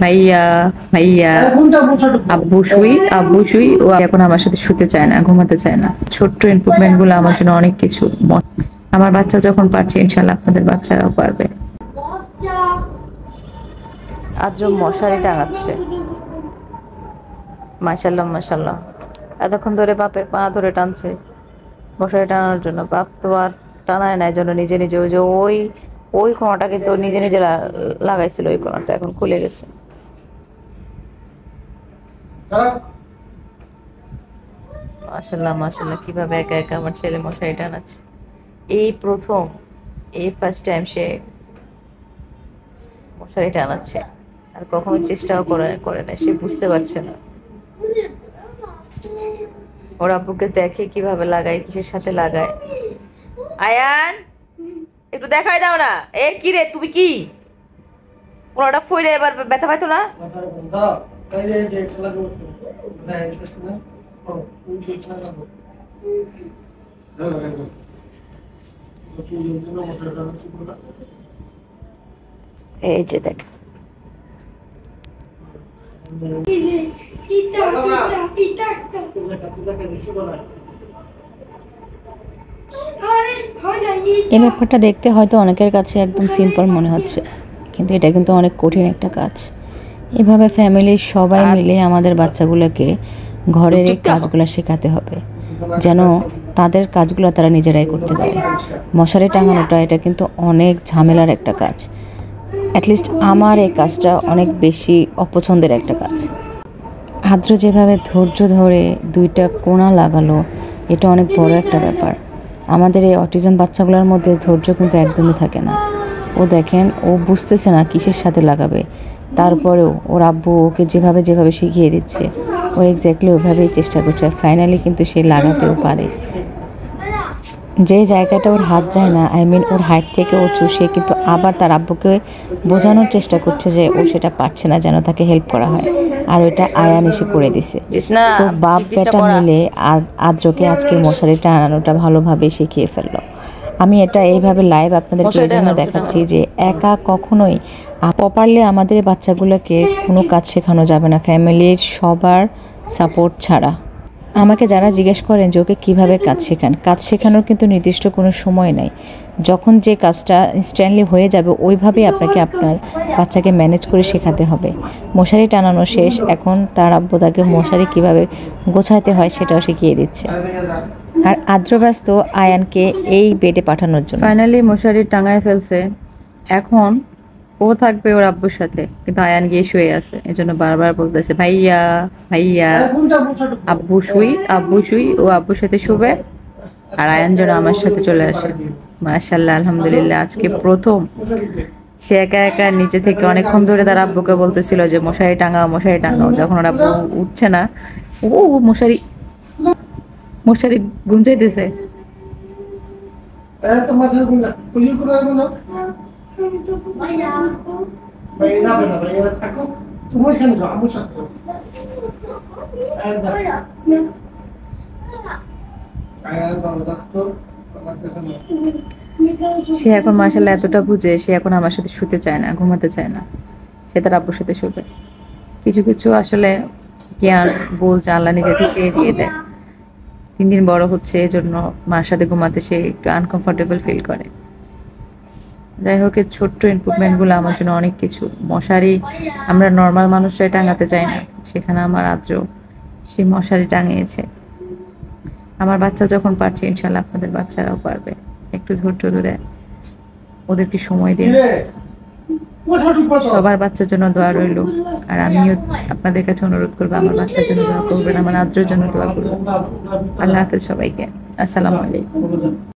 ভাইয়া ভাইয়া আব্বু শুই ও এখন আমার সাথে শুতে চায় না, ঘুমাতে চায় না। ছোট্ট ইমপ্রুভমেন্ট গুলো আমার জন্য অনেক কিছু। আমার বাচ্চা যখন পারছে, ইনশাল্লাহ আপনাদের বাচ্চারাও পারবে। আদ্র মশারি টাঙাচ্ছে, মাশাল্লাহ মাশাল্লাহ। এতক্ষণ ধরে বাপের পা ধরে টানছে মশারি টানানোর জন্য। বাপ তো আর টানায় না, জন্য নিজে নিজে ওই যে ওই ওই কোণাটা কিন্তু নিজে নিজে লাগাইছিল, ওই কোণাটা এখন খুলে গেছে। মাশাল্লাহ মাশাল্লাহ, কিভাবে একা একা আমার ছেলে মশারি টানাচ্ছে। এই প্রথম, এই ফার্স্ট টাইম সে মশারি টানাচ্ছে। আর কখনো চেষ্টাও করে না, সে বুঝতে পারছে না। ওর আব্বুকে দেখে কিভাবে লাগায়, কিসের সাথে লাগায়। আয়ান, একটু দেখাই দাও না। এ কি রে, তুমি কি ওটা ফইরে এবার ব্যথা পাইতো না? এই যে দেখ, এই ব্যাপারটা দেখতে হয়তো অনেকের কাছে একদম সিম্পল মনে হচ্ছে, কিন্তু এটা কিন্তু অনেক কঠিন একটা কাজ। এভাবে ফ্যামিলির সবাই মিলে আমাদের বাচ্চাগুলোকে ঘরের এই কাজগুলো শেখাতে হবে, যেন তাদের কাজগুলো তারা নিজেরাই করতে পারে। মশারি টাঙানোটা এটা কিন্তু অনেক ঝামেলার একটা কাজ। অ্যাটলিস্ট আমার এই কাজটা অনেক বেশি অপছন্দের একটা কাজ। আদ্র যেভাবে ধৈর্য ধরে দুইটা কোণা লাগালো, এটা অনেক বড় একটা ব্যাপার। আমাদের এই অটিজম বাচ্চাগুলোর মধ্যে ধৈর্য কিন্তু একদমই থাকে না। ও দেখেন, ও বুঝতেছে না কিসের সাথে লাগাবে, তারপরেও ওর আব্বু ওকে যেভাবে যেভাবে শিখিয়ে দিচ্ছে ও এক্স্যাক্টলি ওইভাবেই চেষ্টা করছে। ফাইনালি কিন্তু সে লাগাতেও পারে। যে জায়গাটা ওর হাত যায় না, ওর হাইট থেকে ও চুষে কিন্তু আবার তার আব্বুকে বোঝানোর চেষ্টা করছে যে ও সেটা পারছে না, যেন তাকে হেল্প করা হয়। আর ওইটা আয়ান এসে করে দিছে। সো বাপ বেটা মিলে আদ্রকে আজকে মশারি টানানোটা ভালোভাবে শিখিয়ে ফেললো। আমি এটা এইভাবে লাইভ আপনাদেরকে এই জন্য দেখাচ্ছি যে একা কখনোই প্রপারলি আমাদের বাচ্চাগুলোকে কোনো কাজ শেখানো যাবে না ফ্যামিলির সবার সাপোর্ট ছাড়া। আমাকে যারা জিজ্ঞেস করেন যে ওকে কীভাবে কাজ শেখান, কাজ শেখানোর কিন্তু নির্দিষ্ট কোনো সময় নেই। যখন যে কাজটা ইনস্ট্যান্টলি হয়ে যাবে ওইভাবেই আপনাকে আপনার বাচ্চাকে ম্যানেজ করে শেখাতে হবে। মশারি টানানো শেষ, এখন তার আব্বু তাকে মশারি কীভাবে গোছাতে হয় সেটাও শিখিয়ে দিচ্ছে। আর আদ্র ব্যস্ত আয়ানকে এই বেডে পাঠানোর জন্য। ফাইনালি মশারি টাঙায় ফেলছে, এখন ও থাকবে ওর আব্বুর সাথে, কিন্তু আয়ান গিয়ে শুয়ে আছে। এজন্য বারবার বলতেছে ভাইয়া ভাইয়া, আব্বু শুই ও আব্বুর সাথে শুবে, আর আয়ান যেন আমার সাথে চলে আসে। মাশাআল্লাহ, আলহামদুলিল্লাহ, আজকে প্রথম সে একা একা নিচে থেকে অনেকক্ষণ ধরে তার আব্বুকে বলতেছিল যে মশারি টাঙাও মশারি টাঙাও। যখন ওর আব্বু উঠছে না, ও মশারি মশারি গুঞ্জাইতেছে। সে এখন মাশাআল্লাহ এতটা বুঝে, সে এখন আমার সাথে শুতে চায় না, ঘুমাতে চায় না, সে তার আব্বুর সাথে শুবে। কিছু কিছু আসলে জ্ঞান বোঝ আল্লাহ নিজে থেকে দিয়ে দেয়। দিন দিন বড় হচ্ছে, এজন্য মার সাথে ঘুমাতে সে একটু আনকমফোর্টেবল ফিল করে। যাই হোক, ছোট্ট ইমপ্রুভমেন্ট গুলো আমার জন্য অনেক কিছু। মশারি আমরা নর্মাল মানুষরাই টাঙাতে চাই না, সেখানে আমার আদ্র সে মশারি টাঙিয়েছে। আমার বাচ্চা যখন পারছে, ইনশাল্লাহ আপনাদের বাচ্চারাও পারবে। একটু ধৈর্য ধরে ওদেরকে সময় দিন। সবার বাচ্চার জন্য দোয়া রইল। আর আমিও আপনাদের কাছে অনুরোধ করবো, আমার বাচ্চার জন্য দোয়া করবেন, আমার আদ্রের জন্য দোয়া করবেন। আল্লাহ হাফেজ সবাইকে। আসসালামু আলাইকুম।